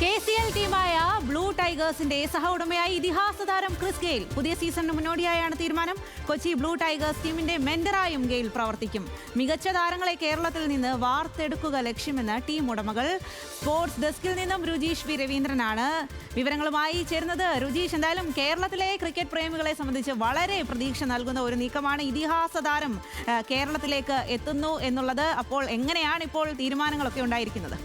KCL ടീമായ blue ടൈഗേഴ്സിന്റെ സഹ ഉടമയായി ഇതിഹാസ താരം ക്രിസ് ഗെയിൽ. പുതിയ സീസണിന് മുന്നോടിയായാണ് തീരുമാനം. കൊച്ചി ബ്ലൂ ടൈഗേഴ്സ് ടീമിന്റെ മെന്ററായും ഗെയിൽ പ്രവർത്തിക്കും. മികച്ച താരങ്ങളെ കേരളത്തിൽ നിന്ന് വാർത്തെടുക്കുക ലക്ഷ്യമെന്ന് ടീം ഉടമകൾ. സ്പോർട്സ് ഡെസ്കിൽ നിന്നും രുജീഷ് വി രവീന്ദ്രനാണ് വിവരങ്ങളുമായി ചേരുന്നത്. രുജീഷ്, എന്തായാലും കേരളത്തിലെ ക്രിക്കറ്റ് പ്രേമികളെ സംബന്ധിച്ച് വളരെ പ്രതീക്ഷ നൽകുന്ന ഒരു നീക്കമാണ്. ഇതിഹാസ താരം കേരളത്തിലേക്ക് എത്തുന്നു എന്നുള്ളത്. അപ്പോൾ എങ്ങനെയാണ് ഇപ്പോൾ തീരുമാനങ്ങളൊക്കെ ഉണ്ടായിരിക്കുന്നത്?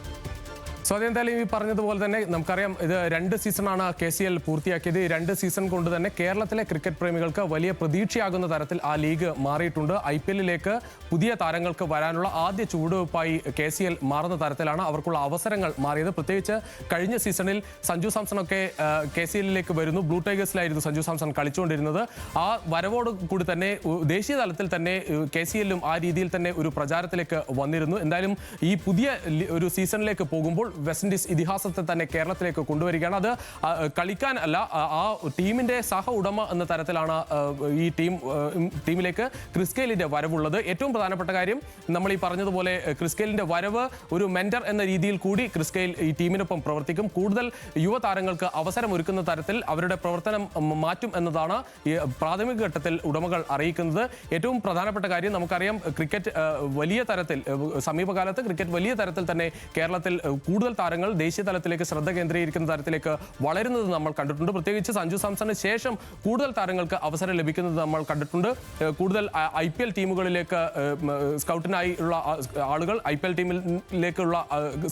എന്തായാലും ഈ പറഞ്ഞതുപോലെ തന്നെ നമുക്കറിയാം, ഇത് 2 സീസണാണ് KCL പൂർത്തിയാക്കിയത്. ഈ 2 സീസൺ കൊണ്ട് തന്നെ കേരളത്തിലെ ക്രിക്കറ്റ് പ്രേമികൾക്ക് വലിയ പ്രതീക്ഷയാകുന്ന തരത്തിൽ ആ ലീഗ് മാറിയിട്ടുണ്ട്. IPL-ലേക്ക് പുതിയ താരങ്ങൾക്ക് വരാനുള്ള ആദ്യ ചുവടുവയ്പായി KCL മാറുന്ന തരത്തിലാണ് അവർക്കുള്ള അവസരങ്ങൾ മാറിയത്. പ്രത്യേകിച്ച് കഴിഞ്ഞ സീസണിൽ സഞ്ജു സാംസണൊക്കെ KCL-ലേക്ക് വരുന്നു. ബ്ലൂ ടൈഗേഴ്സിലായിരുന്നു സഞ്ജു സാംസൺ കളിച്ചുകൊണ്ടിരുന്നത്. ആ വരവോട് കൂടി തന്നെ ദേശീയ തലത്തിൽ തന്നെ KCL-ലും ആ രീതിയിൽ തന്നെ ഒരു പ്രചാരത്തിലേക്ക് വന്നിരുന്നു. എന്തായാലും ഈ പുതിയ ഒരു സീസണിലേക്ക് പോകുമ്പോൾ വെസ്റ്റ് ഇൻഡീസ് ഇതിഹാസത്തെ തന്നെ കേരളത്തിലേക്ക് കൊണ്ടുവരികയാണ്. അത് കളിക്കാൻ അല്ല, ആ ടീമിന്റെ സഹ ഉടമ എന്ന തരത്തിലാണ് ഈ ടീമിലേക്ക് ക്രിസ് ഗെയിലിന്റെ വരവുള്ളത്. ഏറ്റവും പ്രധാനപ്പെട്ട കാര്യം, നമ്മൾ ഈ പറഞ്ഞതുപോലെ ക്രിസ് ഗെയിലിന്റെ വരവ് ഒരു മെന്റർ എന്ന രീതിയിൽ കൂടി ക്രിസ് ഗെയിൽ ഈ ടീമിനൊപ്പം പ്രവർത്തിക്കും. കൂടുതൽ യുവതാരങ്ങൾക്ക് അവസരം ഒരുക്കുന്ന തരത്തിൽ അവരുടെ പ്രവർത്തനം മാറ്റും എന്നതാണ് പ്രാഥമിക ഘട്ടത്തിൽ ഉടമകൾ അറിയിക്കുന്നത്. ഏറ്റവും പ്രധാനപ്പെട്ട കാര്യം, നമുക്കറിയാം ക്രിക്കറ്റ് വലിയ തരത്തിൽ സമീപകാലത്ത് ക്രിക്കറ്റ് വലിയ തരത്തിൽ തന്നെ കേരളത്തിൽ കൂടുതൽ താരങ്ങൾ ദേശീയ തലത്തിലേക്ക് ശ്രദ്ധ കേന്ദ്രീകരിക്കുന്ന തരത്തിലേക്ക് വളരുന്നത് നമ്മൾ കണ്ടിട്ടുണ്ട്. പ്രത്യേകിച്ച് സഞ്ജു സാംസണിന് ശേഷം കൂടുതൽ താരങ്ങൾക്ക് അവസരം ലഭിക്കുന്നത് നമ്മൾ കണ്ടിട്ടുണ്ട്. കൂടുതൽ IPL ടീമുകളിലേക്ക് സ്കൗട്ടിനായുള്ള ആളുകൾ, IPL ടീമിലേക്കുള്ള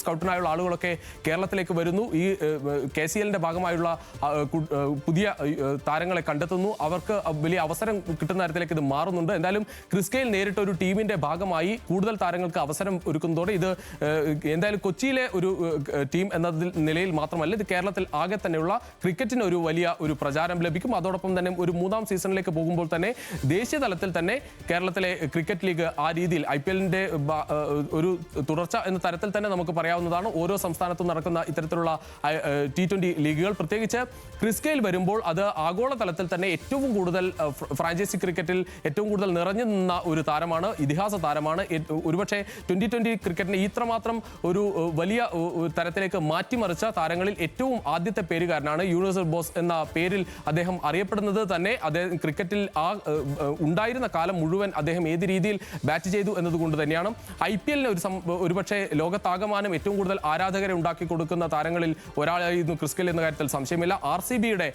സ്കൗട്ടിനായുള്ള ആളുകളൊക്കെ കേരളത്തിലേക്ക് വരുന്നു. ഈ KCL-ന്റെ ഭാഗമായുള്ള പുതിയ താരങ്ങളെ കണ്ടെത്തുന്നു. അവർക്ക് വലിയ അവസരം കിട്ടുന്ന തരത്തിലേക്ക് ഇത് മാറുന്നുണ്ട്. എന്തായാലും ക്രിസ് ഗെയിൽ നേരിട്ട് ഒരു ടീമിന്റെ ഭാഗമായി കൂടുതൽ താരങ്ങൾക്ക് അവസരം ഒരുക്കുന്നതോടെ ഇത് എന്തായാലും കൊച്ചിയിലെ ഒരു ടീം എന്ന നിലയിൽ മാത്രമല്ല, ഇത് കേരളത്തിൽ ആകെ തന്നെയുള്ള ക്രിക്കറ്റിന് ഒരു വലിയ ഒരു പ്രചാരം ലഭിക്കും. അതോടൊപ്പം തന്നെ ഒരു 3-ാം സീസണിലേക്ക് പോകുമ്പോൾ തന്നെ ദേശീയ തലത്തിൽ തന്നെ കേരളത്തിലെ ക്രിക്കറ്റ് ലീഗ് ആ രീതിയിൽ IPL-ന്റെ ഒരു തുടർച്ച എന്ന തരത്തിൽ തന്നെ നമുക്ക് പറയാവുന്നതാണ്. ഓരോ സംസ്ഥാനത്തും നടക്കുന്ന ഇത്തരത്തിലുള്ള T20 ലീഗുകൾ, പ്രത്യേകിച്ച് ക്രിസ് ഗെയിൽ വരുമ്പോൾ അത് ആഗോള തലത്തിൽ തന്നെ ഏറ്റവും കൂടുതൽ ഫ്രാഞ്ചൈസി ക്രിക്കറ്റിൽ ഏറ്റവും കൂടുതൽ നിറഞ്ഞു നിന്ന ഒരു താരമാണ്, ഇതിഹാസ താരമാണ്. ഒരുപക്ഷെ 2020 ക്രിക്കറ്റിനെ ഇത്രമാത്രം ഒരു വലിയ തരത്തിലേക്ക് മാറ്റിമറിച്ച താരങ്ങളിൽ ഏറ്റവും ആദ്യത്തെ പേരുകാരനാണ്. യൂണിവേഴ്സൽ ബോസ് എന്ന പേരിൽ അദ്ദേഹം അറിയപ്പെടുന്നത് തന്നെ അദ്ദേഹം ക്രിക്കറ്റിൽ ഉണ്ടായിരുന്ന കാലം മുഴുവൻ അദ്ദേഹം ഏത് രീതിയിൽ ബാറ്റ് ചെയ്തു എന്നതുകൊണ്ട് തന്നെയാണ്. IPL-ന് ഒരുപക്ഷെ ലോകത്താകമാനം ഏറ്റവും കൂടുതൽ ആരാധകരെ ഉണ്ടാക്കി കൊടുക്കുന്ന താരങ്ങളിൽ ഒരാളായിരുന്നു ക്രിസ് ഗെയിൽ എന്ന കാര്യത്തിൽ സംശയമില്ല. RCB-യുടെ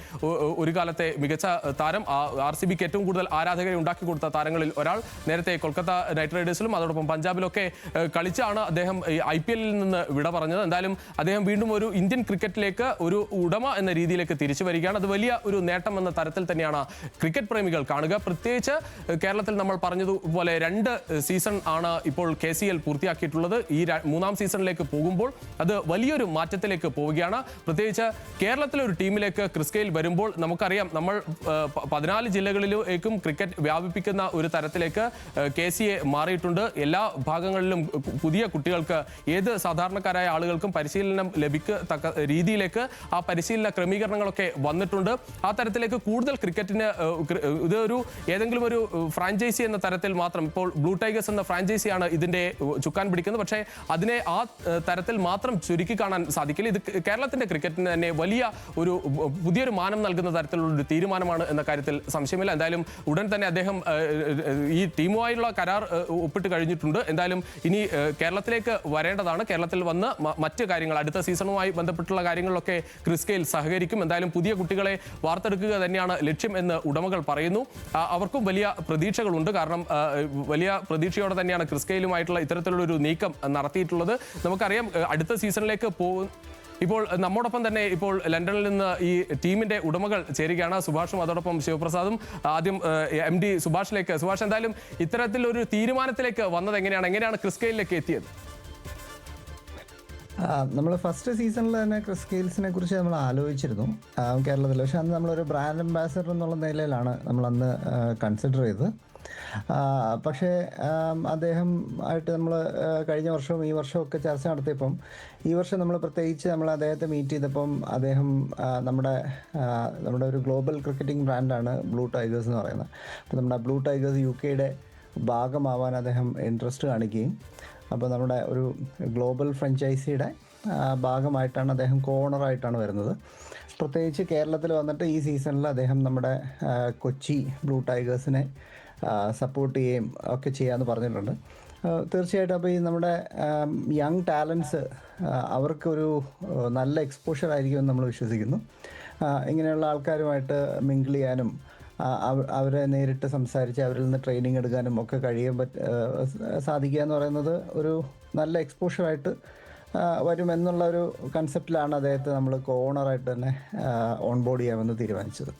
ഒരു കാലത്തെ മികച്ച താരം, RCB-ക്ക് ഏറ്റവും കൂടുതൽ ആരാധകരെ ഉണ്ടാക്കി കൊടുത്ത താരങ്ങളിൽ ഒരാൾ. നേരത്തെ കൊൽക്കത്ത നൈറ്റ് റൈഡേഴ്സിലും അതോടൊപ്പം പഞ്ചാബിലൊക്കെ കളിച്ചാണ് അദ്ദേഹം IPL-ൽ നിന്ന് വിട പറഞ്ഞത്. എന്തായാലും അദ്ദേഹം വീണ്ടും ഒരു ഇന്ത്യൻ ക്രിക്കറ്റിലേക്ക് ഒരു ഉടമ എന്ന രീതിയിലേക്ക് തിരിച്ചു വരികയാണ്. അത് വലിയ ഒരു നേട്ടം എന്ന തരത്തിൽ തന്നെയാണ് ക്രിക്കറ്റ് പ്രേമികൾ കാണുക. പ്രത്യേകിച്ച് കേരളത്തിൽ നമ്മൾ പറഞ്ഞതുപോലെ 2 സീസൺ ആണ് ഇപ്പോൾ KCL പൂർത്തിയാക്കിയിട്ടുള്ളത്. ഈ 3-ാം സീസണിലേക്ക് പോകുമ്പോൾ അത് വലിയൊരു മാറ്റത്തിലേക്ക് പോവുകയാണ്. പ്രത്യേകിച്ച് കേരളത്തിലെ ഒരു ടീമിലേക്ക് ക്രിസ് ഗെയിൽ വരുമ്പോൾ നമുക്കറിയാം, നമ്മൾ 14 ജില്ലകളിലേക്കും ക്രിക്കറ്റ് വ്യാപിപ്പിക്കുന്ന ഒരു തരത്തിലേക്ക് KCA മാറിയിട്ടുണ്ട്. എല്ലാ ഭാഗങ്ങളിലും പുതിയ കുട്ടികൾക്ക്, ഏത് സാധാരണക്കാരായ ആളുകൾക്കും പരിശീലനം ലഭിക്കത്തക്ക രീതിയിലേക്ക് ആ പരിശീലന ക്രമീകരണങ്ങളൊക്കെ വന്നിട്ടുണ്ട്. ആ തരത്തിലേക്ക് കൂടുതൽ ക്രിക്കറ്റിന് ഇതൊരു ഏതെങ്കിലും ഒരു ഫ്രാഞ്ചൈസി എന്ന തരത്തിൽ മാത്രം, ഇപ്പോൾ ബ്ലൂ ടൈഗേഴ്സ് എന്ന ഫ്രാഞ്ചൈസിയാണ് ഇതിന്റെ ചുക്കാൻ പിടിക്കുന്നത്. പക്ഷേ അതിനെ ആ തരത്തിൽ മാത്രം ചുരുക്കി കാണാൻ സാധിക്കില്ല. ഇത് കേരളത്തിന്റെ ക്രിക്കറ്റിന് തന്നെ വലിയ ഒരു പുതിയൊരു മാനം നൽകുന്ന തരത്തിലുള്ള ഒരു തീരുമാനമാണ് എന്ന കാര്യത്തിൽ സംശയമില്ല. എന്തായാലും ഉടൻ തന്നെ അദ്ദേഹം ഈ ടീമുമായുള്ള കരാർ ഒപ്പിട്ട് കഴിഞ്ഞിട്ടുണ്ട്. എന്തായാലും ഇനി കേരളത്തിലേക്ക് വരേണ്ടതാണ്. കേരളത്തിൽ വന്ന് മറ്റ് കാര്യങ്ങൾ, അടുത്ത സീസണുമായി ബന്ധപ്പെട്ടുള്ള കാര്യങ്ങളിലൊക്കെ ക്രിസ് ഗെയിൽ സഹകരിക്കും. എന്തായാലും പുതിയ കുട്ടികളെ വാർത്തെടുക്കുക തന്നെയാണ് ലക്ഷ്യം എന്ന് ഉടമകൾ പറയുന്നു. അവർക്കും വലിയ പ്രതീക്ഷകളുണ്ട്. കാരണം വലിയ പ്രതീക്ഷയോടെ തന്നെയാണ് ക്രിസ് ഗെയിലുമായിട്ടുള്ള ഇത്തരത്തിലുള്ളൊരു നീക്കം നടത്തിയിട്ടുള്ളത്. നമുക്കറിയാം, അടുത്ത സീസണിലേക്ക് ഇപ്പോൾ നമ്മോടൊപ്പം തന്നെ ഇപ്പോൾ ലണ്ടനിൽ നിന്ന് ഈ ടീമിന്റെ ഉടമകൾ ചേരുകയാണ്. സുഭാഷും അതോടൊപ്പം ശിവപ്രസാദും. ആദ്യം MD സുഭാഷിലേക്ക്. സുഭാഷ്, എന്തായാലും ഇത്തരത്തിലൊരു തീരുമാനത്തിലേക്ക് വന്നത് എങ്ങനെയാണ് ക്രിസ് ഗെയിലിലേക്ക് എത്തിയത്? നമ്മൾ ഫസ്റ്റ് സീസണിൽ തന്നെ ക്രിസ് ഗെയിൽസിനെ കുറിച്ച് നമ്മൾ ആലോചിച്ചിരുന്നു കേരളത്തിൽ. പക്ഷെ അന്ന് നമ്മളൊരു ബ്രാൻഡ് അംബാസഡർ എന്നുള്ള നിലയിലാണ് നമ്മളന്ന് കൺസിഡർ ചെയ്തത്. പക്ഷേ അദ്ദേഹം ആയിട്ട് നമ്മൾ കഴിഞ്ഞ വർഷവും ഈ വർഷമൊക്കെ ചർച്ച നടത്തിയപ്പം, ഈ വർഷം നമ്മൾ പ്രത്യേകിച്ച് നമ്മൾ അദ്ദേഹത്തെ മീറ്റ് ചെയ്തപ്പം അദ്ദേഹം നമ്മുടെ ഒരു ഗ്ലോബൽ ക്രിക്കറ്റിംഗ് ബ്രാൻഡാണ് ബ്ലൂ ടൈഗേഴ്സ് എന്ന് പറയുന്നത്. അപ്പോൾ നമ്മുടെ ബ്ലൂ ടൈഗേഴ്സ് UK-യുടെ ഭാഗമാവാൻ അദ്ദേഹം ഇൻട്രസ്റ്റ് കാണിക്കുകയും, അപ്പോൾ നമ്മുടെ ഒരു ഗ്ലോബൽ ഫ്രാഞ്ചൈസിയുടെ ഭാഗമായിട്ടാണ് അദ്ദേഹം കോർണറായിട്ടാണ് വരുന്നത്. പ്രത്യേകിച്ച് കേരളത്തിൽ വന്നിട്ട് ഈ സീസണിൽ അദ്ദേഹം നമ്മുടെ കൊച്ചി ബ്ലൂ ടൈഗേഴ്സിനെ സപ്പോർട്ട് ചെയ്യുകയും ഒക്കെ ചെയ്യാമെന്ന് പറഞ്ഞിട്ടുണ്ട്. തീർച്ചയായിട്ടും അപ്പോൾ ഈ നമ്മുടെ യങ് ടാലൻസ് അവർക്കൊരു നല്ല എക്സ്പോഷർ ആയിരിക്കുമെന്ന് നമ്മൾ വിശ്വസിക്കുന്നു. ഇങ്ങനെയുള്ള ആൾക്കാരുമായിട്ട് മിങ്കിൾ ചെയ്യാനും അവരെ നേരിട്ട് സംസാരിച്ച് അവരിൽ നിന്ന് ട്രെയിനിങ് എടുക്കാനും ഒക്കെ സാധിക്കുക എന്ന് പറയുന്നത് ഒരു നല്ല എക്സ്പോഷറായിട്ട് വരുമെന്നുള്ള ഒരു കൺസെപ്റ്റിലാണ് അദ്ദേഹത്തെ നമ്മൾ കോർണറായിട്ട് തന്നെ ഓൺബോർഡ് ചെയ്യാമെന്ന് തീരുമാനിച്ചത്.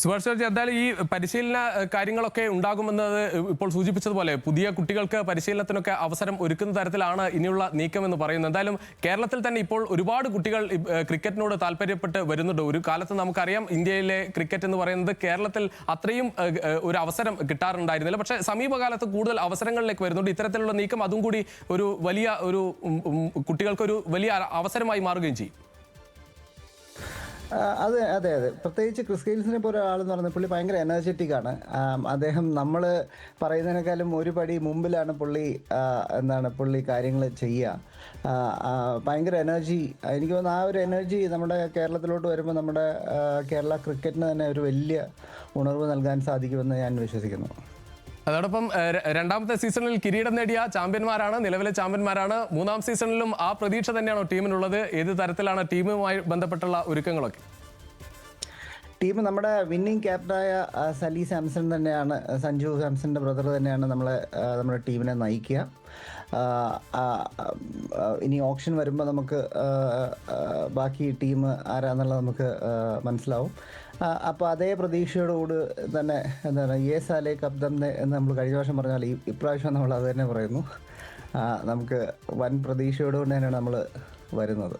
സുഭാഷ് ജോർജ്, എന്തായാലും ഈ പരിശീലന കാര്യങ്ങളൊക്കെ ഉണ്ടാകുമെന്നത് ഇപ്പോൾ സൂചിപ്പിച്ചതുപോലെ പുതിയ കുട്ടികൾക്ക് പരിശീലനത്തിനൊക്കെ അവസരം ഒരുക്കുന്ന തരത്തിലാണ് ഇനിയുള്ള നീക്കം എന്ന് പറയുന്നത്. എന്തായാലും കേരളത്തിൽ തന്നെ ഇപ്പോൾ ഒരുപാട് കുട്ടികൾ ക്രിക്കറ്റിനോട് താല്പര്യപ്പെട്ട് വരുന്നുണ്ട്. ഒരു കാലത്ത് നമുക്കറിയാം ഇന്ത്യയിലെ ക്രിക്കറ്റ് എന്ന് പറയുന്നത് കേരളത്തിൽ അത്രയും ഒരു അവസരം കിട്ടാറുണ്ടായിരുന്നില്ല. പക്ഷേ സമീപകാലത്ത് കൂടുതൽ അവസരങ്ങളിലേക്ക് വരുന്നുണ്ട്. ഇത്തരത്തിലുള്ള നീക്കം അതും കൂടി ഒരു വലിയ കുട്ടികൾക്കൊരു വലിയ അവസരമായി മാറുകയും ചെയ്യും. അതെ അതെ അതെ പ്രത്യേകിച്ച് ക്രിസ് ഗെയിൽസിനെ പോലെ ഒരാളെന്ന് പറഞ്ഞാൽ പുള്ളി ഭയങ്കര എനർജറ്റിക് ആണ്. അദ്ദേഹം നമ്മൾ പറയുന്നതിനേക്കാളും ഒരു പടി മുമ്പിലാണ് പുള്ളി കാര്യങ്ങൾ ചെയ്യുക. ഭയങ്കര എനർജി, എനിക്ക് തോന്നുന്നു ആ ഒരു എനർജി നമ്മുടെ കേരളത്തിലോട്ട് വരുമ്പോൾ നമ്മുടെ കേരള ക്രിക്കറ്റിന് തന്നെ ഒരു വലിയ ഉണർവ് നൽകാൻ സാധിക്കുമെന്ന് ഞാൻ വിശ്വസിക്കുന്നു. അതോടൊപ്പം രണ്ടാമത്തെ സീസണിൽ കിരീടം നേടിയ ചാമ്പ്യന്മാരാണ്, നിലവിലെ ചാമ്പ്യന്മാരാണ്. മൂന്നാം സീസണിലും ആ പ്രതീക്ഷ തന്നെയാണോ ടീമിനുള്ളത്? ഏത് തരത്തിലാണ് ടീമുമായി ബന്ധപ്പെട്ടുള്ള ഒരുക്കങ്ങളൊക്കെ? ടീം നമ്മുടെ വിന്നിംഗ് ക്യാപ്റ്റനായ സലി സാംസൺ തന്നെയാണ്, സഞ്ജു സാംസന്റെ ബ്രദർ തന്നെയാണ് നമ്മുടെ ടീമിനെ നയിക്കുക. ഇനി ഓപ്ഷൻ വരുമ്പോൾ നമുക്ക് ബാക്കി ടീം ആരാന്നുള്ളത് നമുക്ക് മനസ്സിലാവും. അപ്പോൾ അതേ പ്രതീക്ഷയോടുകൂടി തന്നെ എന്താണ് സാലേ കബ്ദം എന്ന് നമ്മൾ കഴിഞ്ഞ വർഷം പറഞ്ഞാൽ ഇപ്രാവശ്യം നമ്മൾ അത് തന്നെ പറയുന്നു. നമുക്ക് വൻ പ്രതീക്ഷയോടുകൊണ്ട് തന്നെയാണ് നമ്മൾ വരുന്നത്.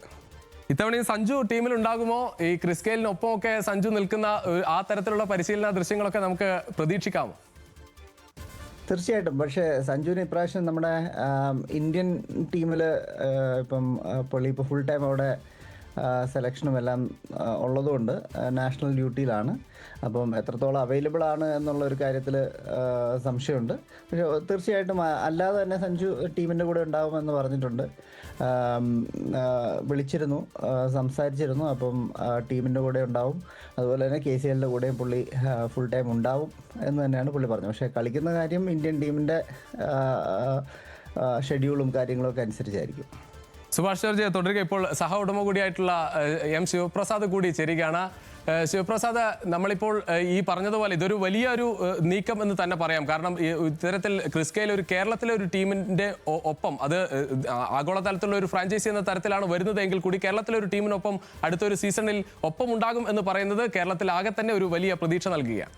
ഇത്തവണ സഞ്ജു ടീമിൽ ഉണ്ടാകുമോ? ഈ ക്രിസ് ഗെയിലിനൊപ്പം ഒക്കെ സഞ്ജു നിൽക്കുന്ന ആ തരത്തിലുള്ള പരിശീലന ദൃശ്യങ്ങളൊക്കെ നമുക്ക് പ്രതീക്ഷിക്കാമോ? തീർച്ചയായിട്ടും. പക്ഷേ സഞ്ജുവിന് ഇപ്രാവശ്യം നമ്മുടെ ഇന്ത്യൻ ടീമിൽ ഇപ്പം പുള്ളി ഇപ്പോൾ ഫുൾ ടൈം അവിടെ സെലക്ഷനും എല്ലാം ഉള്ളതുകൊണ്ട് നാഷണൽ ഡ്യൂട്ടിയിലാണ്. അപ്പം എത്രത്തോളം അവൈലബിൾ ആണ് എന്നുള്ള ഒരു കാര്യത്തിൽ സംശയമുണ്ട്. പക്ഷേ തീർച്ചയായിട്ടും അല്ലാതെ തന്നെ സഞ്ജു ടീമിൻ്റെ കൂടെ ഉണ്ടാകുമെന്ന് പറഞ്ഞിട്ടുണ്ട്. വിളിച്ചിരുന്നു, സംസാരിച്ചിരുന്നു. അപ്പം ടീമിൻ്റെ കൂടെ ഉണ്ടാവും. അതുപോലെ തന്നെ KCLൻ്റെ കൂടെയും പുള്ളി ഫുൾ ടൈം ഉണ്ടാവും എന്ന് തന്നെയാണ് പുള്ളി പറഞ്ഞത്. പക്ഷേ കളിക്കുന്ന കാര്യം ഇന്ത്യൻ ടീമിൻ്റെ ഷെഡ്യൂളും കാര്യങ്ങളൊക്കെ അനുസരിച്ചായിരിക്കും. സുഭാഷ് ജോർജ് തുടരുക. ഇപ്പോൾ സഹ ഉടമ കൂടിയായിട്ടുള്ള M ശിവപ്രസാദ് കൂടി ചേരുകയാണ്. ശിവപ്രസാദ്, നമ്മളിപ്പോൾ ഈ പറഞ്ഞതുപോലെ ഇതൊരു വലിയൊരു നീക്കം എന്ന് തന്നെ പറയാം. കാരണം ഇത്തരത്തിൽ ക്രിസ് ഗെയിൽ ഒരു കേരളത്തിലെ ഒരു ടീമിന്റെ ഒപ്പം, അത് ആഗോളതലത്തിലുള്ള ഒരു ഫ്രാഞ്ചൈസി എന്ന തരത്തിലാണ് വരുന്നതെങ്കിൽ കൂടി കേരളത്തിലെ ഒരു ടീമിനൊപ്പം അടുത്തൊരു സീസണിൽ ഒപ്പം ഉണ്ടാകും എന്ന് പറയുന്നത് കേരളത്തിൽ ആകെ തന്നെ ഒരു വലിയ പ്രതീക്ഷ നൽകുകയാണ്.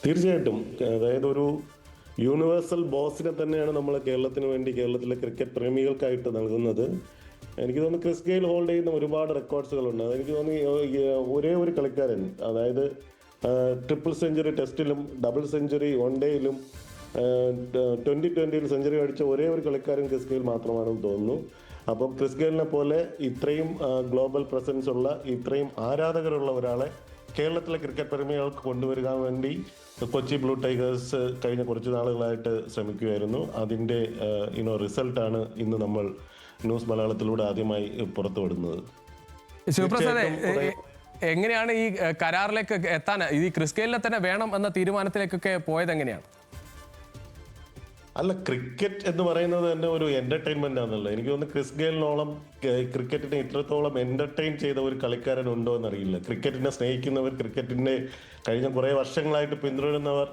തീർച്ചയായിട്ടും. അതായത് ഒരു യൂണിവേഴ്സൽ ബോസിനെ തന്നെയാണ് നമ്മൾ കേരളത്തിന് വേണ്ടി, കേരളത്തിലെ ക്രിക്കറ്റ് പ്രേമികൾക്കായിട്ട് നൽകുന്നത്. എനിക്ക് തോന്നുന്നു ക്രിസ് ഗെയിൽ ഹോൾഡ് ചെയ്യുന്ന ഒരുപാട് റെക്കോർഡ്സുകളുണ്ട്. അതെനിക്ക് തോന്നി ഒരേ ഒരു കളിക്കാരൻ, അതായത് ട്രിപ്പിൾ സെഞ്ചുറി ടെസ്റ്റിലും ഡബിൾ സെഞ്ചുറി വൺ ഡേയിലും 2020 സെഞ്ചുറി അടിച്ച ഒരേ ഒരു കളിക്കാരൻ ക്രിസ് ഗെയിൽ മാത്രമാണെന്ന് തോന്നുന്നു. അപ്പം ക്രിസ് ഗെയിലിനെ പോലെ ഇത്രയും ഗ്ലോബൽ പ്രസൻസ് ഉള്ള, ഇത്രയും ആരാധകരുള്ള ഒരാളെ കേരളത്തിലെ ക്രിക്കറ്റ് പ്രേമികൾക്ക് കൊണ്ടുവരാൻ വേണ്ടി കൊച്ചി ബ്ലൂ ടൈഗേഴ്സ് കഴിഞ്ഞ കുറച്ച് നാളുകളായിട്ട് ശ്രമിക്കുകയായിരുന്നു. അതിൻ്റെ റിസൾട്ടാണ് ഇന്ന് നമ്മൾ ന്യൂസ് മലയാളത്തിലൂടെ ആദ്യമായി പുറത്തുവിടുന്നത്. ശിവപ്രസാദ്, എങ്ങനെയാണ് ഈ കരാറിലേക്ക് എത്താൻ, ഈ ക്രിസ് ഗെയിലിനെ തന്നെ വേണം എന്ന തീരുമാനത്തിലേക്കൊക്കെ പോയത് എങ്ങനെയാണ്? അല്ല, ക്രിക്കറ്റ് എന്ന് പറയുന്നത് തന്നെ ഒരു എന്റർടൈൻമെന്റ് ആണല്ലോ. എനിക്ക് തോന്നുന്നു ക്രിസ് ഗെയിലിനോളം ക്രിക്കറ്റിനെ ഇത്രത്തോളം എന്റർടൈൻ ചെയ്ത ഒരു കളിക്കാരൻ ഉണ്ടോ എന്നറിയില്ല. ക്രിക്കറ്റിനെ സ്നേഹിക്കുന്നവർ, ക്രിക്കറ്റിന്റെ കഴിഞ്ഞ കുറേ വർഷങ്ങളായിട്ട് പിന്തുടരുന്നവർ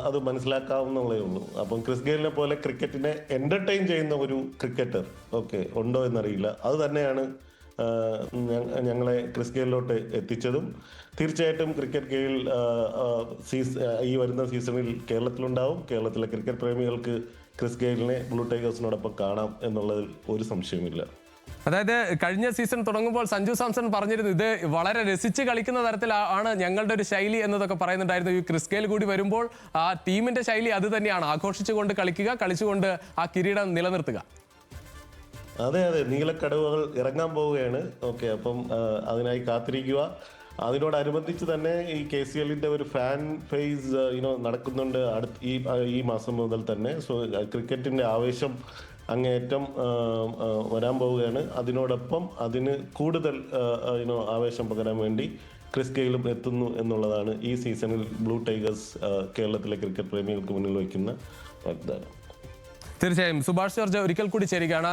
അത് മനസ്സിലാക്കാവുന്നതേ ഉള്ളൂ. അപ്പം ക്രിസ് ഗെയിലിനെ പോലെ ക്രിക്കറ്റിനെ എന്റർടൈൻ ചെയ്യുന്ന ഒരു ക്രിക്കറ്റർ ഉണ്ടോ എന്നറിയില്ല. അത് തന്നെയാണ് ഞങ്ങളെ ക്രിസ് ഗെയിലിലോട്ട് എത്തിച്ചതും. തീർച്ചയായിട്ടും ക്രിക്കറ്റ് ഗെയിൽ ഈ വരുന്ന സീസണിൽ കേരളത്തിലുണ്ടാവും. കേരളത്തിലെ ക്രിക്കറ്റ് പ്രേമികൾക്ക് ക്രിസ് ഗെയിലിനെ ബ്ലൂ ടൈഗേഴ്സിനോടൊപ്പം കാണാം എന്നുള്ളതിൽ ഒരു സംശയമില്ല. അതായത് കഴിഞ്ഞ സീസൺ തുടങ്ങുമ്പോൾ സഞ്ജു സാംസൺ പറഞ്ഞിരുന്നു, ഇത് വളരെ രസിച്ച് കളിക്കുന്ന തരത്തിലാണ് ഞങ്ങളുടെ ഒരു ശൈലി എന്നതൊക്കെ പറയുന്നുണ്ടായിരുന്നു. ഈ ക്രിസ് ഗെയിൽ കൂടി വരുമ്പോൾ ആ ടീമിന്റെ ശൈലി അത് തന്നെയാണ്, ആഘോഷിച്ചുകൊണ്ട് കളിക്കുക, കളിച്ചുകൊണ്ട് ആ കിരീടം നിലനിർത്തുക. അതെ, നീലക്കടവുകൾ ഇറങ്ങാൻ പോവുകയാണ്. അപ്പം അതിനായി കാത്തിരിക്കുക. അതിനോടനുബന്ധിച്ച് തന്നെ ഈ KCLന്റെ ഒരു ഫാൻ ഫേസ് നടക്കുന്നുണ്ട് ഈ മാസം മുതൽ തന്നെ. സോ ക്രിക്കറ്റിന്റെ ആവേശം അങ്ങേയറ്റം വരാൻ പോവുകയാണ്. അതിനോടൊപ്പം അതിന് കൂടുതൽ ആവേശം പകരാൻ വേണ്ടി ക്രിസ് ഗെയിലും എത്തുന്നു എന്നുള്ളതാണ് ഈ സീസണിൽ ബ്ലൂ ടൈഗേഴ്സ് കേരളത്തിലെ ക്രിക്കറ്റ് പ്രേമികൾക്ക് മുന്നിൽ വയ്ക്കുന്ന വാഗ്ദാനം. തീർച്ചയായും സുഭാഷ് ജോർജ് ഒരിക്കൽ കൂടി ചേരുകയാണ്.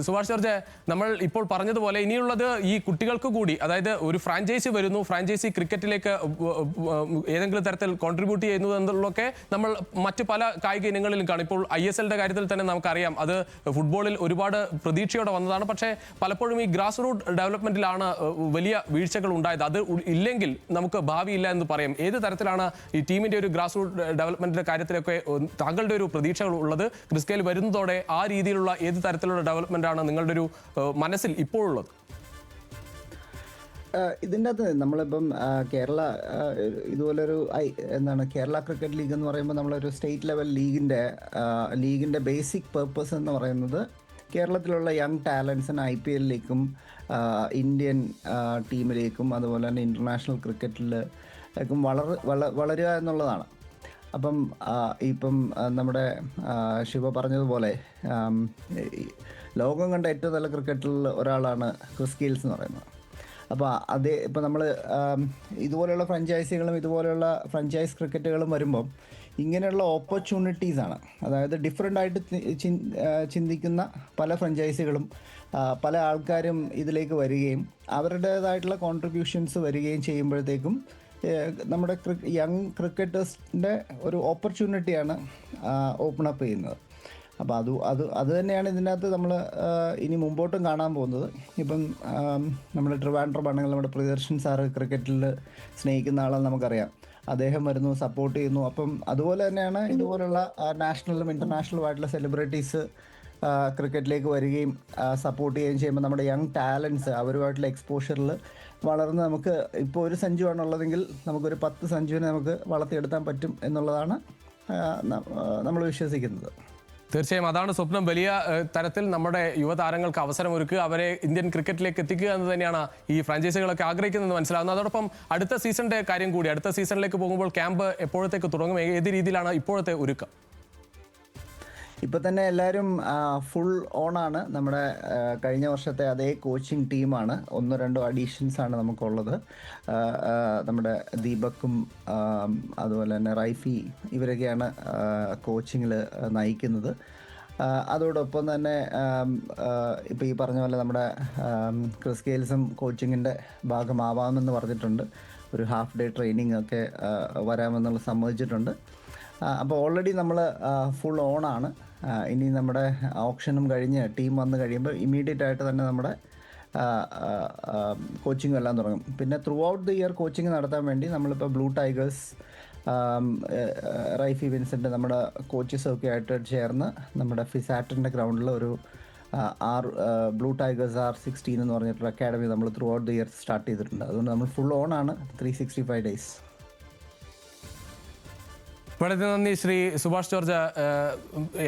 സുഭാഷ് ജോർജ്, നമ്മൾ ഇപ്പോൾ പറഞ്ഞതുപോലെ ഇനിയുള്ളത് ഈ കുട്ടികൾക്ക് കൂടി, അതായത് ഒരു ഫ്രാഞ്ചൈസി വരുന്നു, ഫ്രാഞ്ചൈസി ക്രിക്കറ്റിലേക്ക് ഏതെങ്കിലും തരത്തിൽ കോൺട്രിബ്യൂട്ട് ചെയ്യുന്നു എന്നുള്ളതൊക്കെ നമ്മൾ മറ്റ് പല കായിക ഇനങ്ങളിലും കാണും. ഇപ്പോൾ ISLന്റെ കാര്യത്തിൽ തന്നെ നമുക്കറിയാം, അത് ഫുട്ബോളിൽ ഒരുപാട് പ്രതീക്ഷയോടെ വന്നതാണ്. പക്ഷേ പലപ്പോഴും ഈ ഗ്രാസ് റൂട്ട് ഡെവലപ്മെന്റിലാണ് വലിയ വീഴ്ചകൾ ഉണ്ടായത്. അത് ഇല്ലെങ്കിൽ നമുക്ക് ഭാവിയില്ല എന്ന് പറയാം. ഏത് തരത്തിലാണ് ഈ ടീമിന്റെ ഒരു ഗ്രാസ് റൂട്ട് ഡെവലപ്മെന്റിന്റെ കാര്യത്തിലൊക്കെ താങ്കളുടെ ഒരു പ്രതീക്ഷകൾ ഉള്ളത്? ക്രിസ് ഗെയിൽ വരുന്നതോടെ ആ രീതിയിലുള്ള ഏത് തരത്തിലുള്ള ഡെവലപ്മെന്റ് ആണ് നിങ്ങളുടെ ഒരു മനസ്സിൽ ഇപ്പോഴുള്ളത്? ഇതിൻ്റെ അകത്ത് നമ്മളിപ്പം കേരള ഇതുപോലൊരു കേരള ക്രിക്കറ്റ് ലീഗ് എന്ന് പറയുമ്പോൾ നമ്മളൊരു സ്റ്റേറ്റ് ലെവൽ ലീഗിൻ്റെ ബേസിക് പേർപ്പസ് എന്ന് പറയുന്നത് കേരളത്തിലുള്ള യങ് ടാലൻസിന് IPL-ലേക്കും ഇന്ത്യൻ ടീമിലേക്കും അതുപോലെ തന്നെ ഇൻ്റർനാഷണൽ ക്രിക്കറ്റിലേക്കും വളരുക എന്നുള്ളതാണ്. അപ്പം നമ്മുടെ ശിവ പറഞ്ഞതുപോലെ ലോകം കണ്ട ഏറ്റവും നല്ല ക്രിക്കറ്റിൽ ഒരാളാണ് ക്രിസ് ഗെയിൽസ് എന്ന് പറയുന്നത്. അപ്പോൾ ഇപ്പം നമ്മൾ ഇതുപോലെയുള്ള ഫ്രാഞ്ചൈസികളും ഇതുപോലെയുള്ള ഫ്രാഞ്ചൈസ് ക്രിക്കറ്റുകളും വരുമ്പം ഇങ്ങനെയുള്ള ഓപ്പർച്യൂണിറ്റീസാണ്. അതായത് ഡിഫറെൻ്റ് ആയിട്ട് ചിന്തിക്കുന്ന പല ഫ്രാഞ്ചൈസികളും പല ആൾക്കാരും ഇതിലേക്ക് വരികയും അവരുടേതായിട്ടുള്ള കോൺട്രിബ്യൂഷൻസ് വരികയും ചെയ്യുമ്പോഴത്തേക്കും നമ്മുടെ യങ് ക്രിക്കറ്റേഴ്സിൻ്റെ ഒരു ഓപ്പർച്യൂണിറ്റിയാണ് ഓപ്പൺ അപ്പ് ചെയ്യുന്നത്. അപ്പോൾ അത് തന്നെയാണ് ഇതിനകത്ത് നമ്മൾ ഇനി മുമ്പോട്ടും കാണാൻ പോകുന്നത്. ഇപ്പം നമ്മുടെ ട്രിവാൻഡ്രം ആണെങ്കിൽ നമ്മുടെ പ്രിയദർശൻ സാറ് ക്രിക്കറ്റിൽ സ്നേഹിക്കുന്ന ആളെന്ന് നമുക്കറിയാം. അദ്ദേഹം വരുന്നു, സപ്പോർട്ട് ചെയ്യുന്നു. അപ്പം അതുപോലെ തന്നെയാണ് ഇതുപോലുള്ള നാഷണലും ഇൻ്റർനാഷണലും ആയിട്ടുള്ള സെലിബ്രിറ്റീസ് ക്രിക്കറ്റിലേക്ക് വരികയും സപ്പോർട്ട് ചെയ്യുകയും ചെയ്യുമ്പോൾ നമ്മുടെ യങ് ടാലൻസ് അവരുമായിട്ടുള്ള എക്സ്പോഷറിൽ വളർന്ന് നമുക്ക് ഇപ്പോൾ ഒരു സഞ്ജു ആണുള്ളതെങ്കിൽ നമുക്കൊരു 10 സഞ്ജുവിനെ നമുക്ക് വളർത്തിയെടുക്കാൻ പറ്റും എന്നുള്ളതാണ് നമ്മൾ വിശ്വസിക്കുന്നത്. തീർച്ചയായും അതാണ് സ്വപ്നം. വലിയ തരത്തിൽ നമ്മുടെ യുവതാരങ്ങൾക്ക് അവസരമൊരുക്കുക, അവരെ ഇന്ത്യൻ ക്രിക്കറ്റിലേക്ക് എത്തിക്കുക എന്ന് തന്നെയാണ് ഈ ഫ്രാഞ്ചൈസികളൊക്കെ ആഗ്രഹിക്കുന്നതെന്ന് മനസ്സിലാകുന്നത്. അതോടൊപ്പം അടുത്ത സീസണിന്റെ കാര്യം കൂടി, അടുത്ത സീസണിലേക്ക് പോകുമ്പോൾ ക്യാമ്പ് എപ്പോഴത്തേക്ക് തുടങ്ങും? ഏത് രീതിയിലാണ് ഇപ്പോഴത്തെ ഒരുക്കം? ഇപ്പം തന്നെ എല്ലാവരും ഫുൾ ഓണാണ്. നമ്മുടെ കഴിഞ്ഞ വർഷത്തെ അതേ കോച്ചിങ് ടീമാണ്. 1-2 അഡീഷൻസാണ് നമുക്കുള്ളത്. നമ്മുടെ ദീപക്കും അതുപോലെ തന്നെ റൈഫി ഇവരൊക്കെയാണ് കോച്ചിങ്ങിൽ നയിക്കുന്നത്. അതോടൊപ്പം തന്നെ ഇപ്പോൾ ഈ പറഞ്ഞ പോലെ നമ്മുടെ ക്രിസ് ഗെയിൽസും കോച്ചിങ്ങിൻ്റെ ഭാഗമാവാമെന്ന് പറഞ്ഞിട്ടുണ്ട്. ഒരു ഹാഫ് ഡേ ട്രെയിനിങ് ഒക്കെ വരാമെന്നുള്ള സമ്മതിച്ചിട്ടുണ്ട്. അപ്പോൾ ഓൾറെഡി നമ്മൾ ഫുൾ ഓണാണ്. ഇനി നമ്മുടെ ഓപ്ഷനും കഴിഞ്ഞ് ടീം വന്ന് കഴിയുമ്പോൾ ഇമ്മീഡിയറ്റ് ആയിട്ട് തന്നെ നമ്മുടെ കോച്ചിങ്ങും എല്ലാം തുടങ്ങും. പിന്നെ through out the year coaching നടത്താൻ വേണ്ടി നമ്മളിപ്പോൾ ബ്ലൂ ടൈഗേഴ്സ്, റൈഫി വിൻസെൻ്റ് നമ്മുടെ കോച്ചസൊക്കെ ആയിട്ട് ചേർന്ന് നമ്മുടെ ഫിസാറ്റിൻ്റെ ഗ്രൗണ്ടിൽ ഒരു ബ്ലൂ ടൈഗേഴ്സ് R16 എന്ന് പറഞ്ഞിട്ടൊരു അക്കാഡമി നമ്മൾ through out the year start ചെയ്തിട്ടുണ്ട്. അതുകൊണ്ട് നമ്മൾ ഫുൾ ഓണാണ് 365 ഡേയ്സ്. വളരെ നന്ദി ശ്രീ സുഭാഷ് ജോർജ്,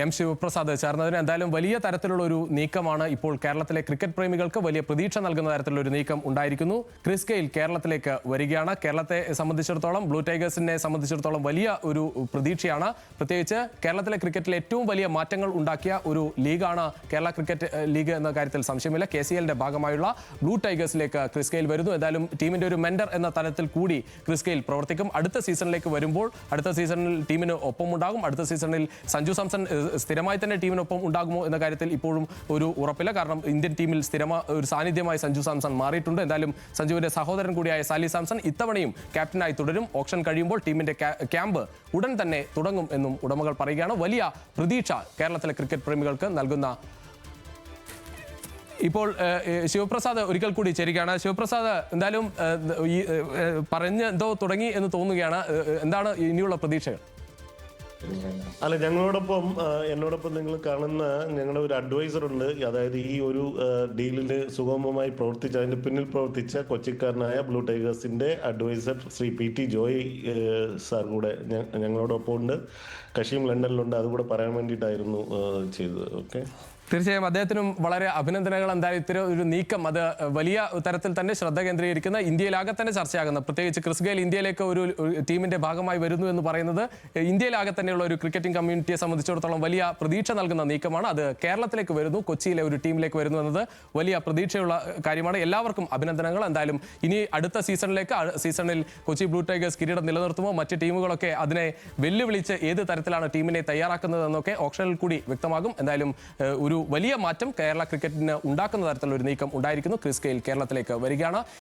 M ശിവപ്രസാദ് ചേർന്നതിന്. എന്തായാലും വലിയ തരത്തിലുള്ള ഒരു നീക്കമാണ് ഇപ്പോൾ കേരളത്തിലെ ക്രിക്കറ്റ് പ്രേമികൾക്ക് വലിയ പ്രതീക്ഷ നൽകുന്ന തരത്തിലുള്ള ഒരു നീക്കം ഉണ്ടായിരിക്കുന്നു. ക്രിസ് ഗെയിൽ കേരളത്തിലേക്ക് വരികയാണ്. കേരളത്തെ സംബന്ധിച്ചിടത്തോളം, ബ്ലൂ ടൈഗേഴ്സിനെ സംബന്ധിച്ചിടത്തോളം വലിയ ഒരു പ്രതീക്ഷയാണ്. പ്രത്യേകിച്ച് കേരളത്തിലെ ക്രിക്കറ്റിൽ ഏറ്റവും വലിയ മാറ്റങ്ങൾ ഉണ്ടാക്കിയ ഒരു ലീഗാണ് കേരള ക്രിക്കറ്റ് ലീഗ് എന്ന കാര്യത്തിൽ സംശയമില്ല. KCLന്റെ ഭാഗമായുള്ള ബ്ലൂ ടൈഗേഴ്സിലേക്ക് ക്രിസ് ഗെയിൽ വരുന്നു. എന്തായാലും ടീമിന്റെ ഒരു മെന്റർ എന്ന തലത്തിൽ കൂടി ക്രിസ് ഗെയിൽ പ്രവർത്തിക്കും. അടുത്ത സീസണിലേക്ക് വരുമ്പോൾ അടുത്ത സീസണിൽ ടീമിന് ഒപ്പം ഉണ്ടാകും. അടുത്ത സീസണിൽ സഞ്ജു സാംസൺ സ്ഥിരമായി തന്നെ ടീമിനൊപ്പം ഉണ്ടാകുമോ എന്ന കാര്യത്തിൽ ഇപ്പോഴും ഒരു ഉറപ്പില്ല. കാരണം ഇന്ത്യൻ ടീമിൽ ഒരു സാന്നിധ്യമായി സഞ്ജു സാംസൺ മാറിയിട്ടുണ്ട്. എന്തായാലും സഞ്ജുവിന്റെ സഹോദരൻ കൂടിയായ സാലി സാംസൺ ഇത്തവണയും ക്യാപ്റ്റനായി തുടരും. ഓപ്ഷൻ കഴിയുമ്പോൾ ടീമിന്റെ ക്യാമ്പ് ഉടൻ തന്നെ തുടങ്ങും എന്നും ഉടമകൾ പറയുകയാണ്. വലിയ പ്രതീക്ഷ കേരളത്തിലെ ക്രിക്കറ്റ് പ്രേമികൾക്ക് നൽകുന്ന. ഇപ്പോൾ ശിവപ്രസാദ് ഒരിക്കൽ കൂടി ചേരുകയാണ്. ശിവപ്രസാദ്, എന്തായാലും ഈ പറഞ്ഞ് എന്തോ തുടങ്ങി എന്ന് തോന്നുകയാണ്. എന്താണ് ഇനിയുള്ള പ്രതീക്ഷകൾ? അല്ല, എന്നോടൊപ്പം നിങ്ങൾ കാണുന്ന ഞങ്ങളുടെ ഒരു അഡ്വൈസർ ഉണ്ട്. അതായത് ഈ ഒരു ഡീലിന് സുഗമമായി അതിന്റെ പിന്നിൽ പ്രവർത്തിച്ച കൊച്ചിക്കാരനായ ബ്ലൂ ടൈഗേഴ്സിന്റെ adviser Shri PT Joy sir കൂടെ ഞങ്ങളോടൊപ്പം ഉണ്ട്. കഷീം ലണ്ടനിലുണ്ട്. അതുകൂടെ പറയാൻ വേണ്ടിയിട്ടായിരുന്നു ചെയ്തത്. ഓക്കെ. തീർച്ചയായും അദ്ദേഹത്തിനും വളരെ അഭിനന്ദനങ്ങൾ. എന്തായാലും ഇത്തരം ഒരു നീക്കം അത് വലിയ തരത്തിൽ തന്നെ ശ്രദ്ധ കേന്ദ്രീകരിക്കുന്ന, ഇന്ത്യയിലാകെ തന്നെ ചർച്ചയാകുന്ന, പ്രത്യേകിച്ച് ക്രിസ് ഗെയിൽ ഇന്ത്യയിലേക്ക് ഒരു ടീമിന്റെ ഭാഗമായി വരുന്നു എന്ന് പറയുന്നത് ഇന്ത്യയിലാകെ തന്നെയുള്ള ഒരു ക്രിക്കറ്റിംഗ് കമ്മ്യൂണിറ്റിയെ സംബന്ധിച്ചിടത്തോളം വലിയ പ്രതീക്ഷ നൽകുന്ന നീക്കമാണ്. അത് കേരളത്തിലേക്ക് വരുന്നു, കൊച്ചിയിലെ ഒരു ടീമിലേക്ക് വരുന്നു എന്നത് വലിയ പ്രതീക്ഷയുള്ള കാര്യമാണ്. എല്ലാവർക്കും അഭിനന്ദനങ്ങൾ. എന്തായാലും ഇനി അടുത്ത സീസണിൽ കൊച്ചി ബ്ലൂ ടൈഗേഴ്സ് കിരീടം നിലനിർത്തുമോ, മറ്റ് ടീമുകളൊക്കെ അതിനെ വെല്ലുവിളിച്ച് ഏത് തരത്തിലാണ് ടീമിനെ തയ്യാറാക്കുന്നതെന്നൊക്കെ ഓപ്ഷനിൽ കൂടി വ്യക്തമാകും. എന്തായാലും ഒരു വലിയ മാറ്റം കേരള ക്രിക്കറ്റിന് ഉണ്ടാക്കുന്ന തരത്തിലുള്ള ഒരു നീക്കം ഉണ്ടായിരിക്കുന്നു. ക്രിസ് ഗെയിൽ കേരളത്തിലേക്ക് വരികയാണ്.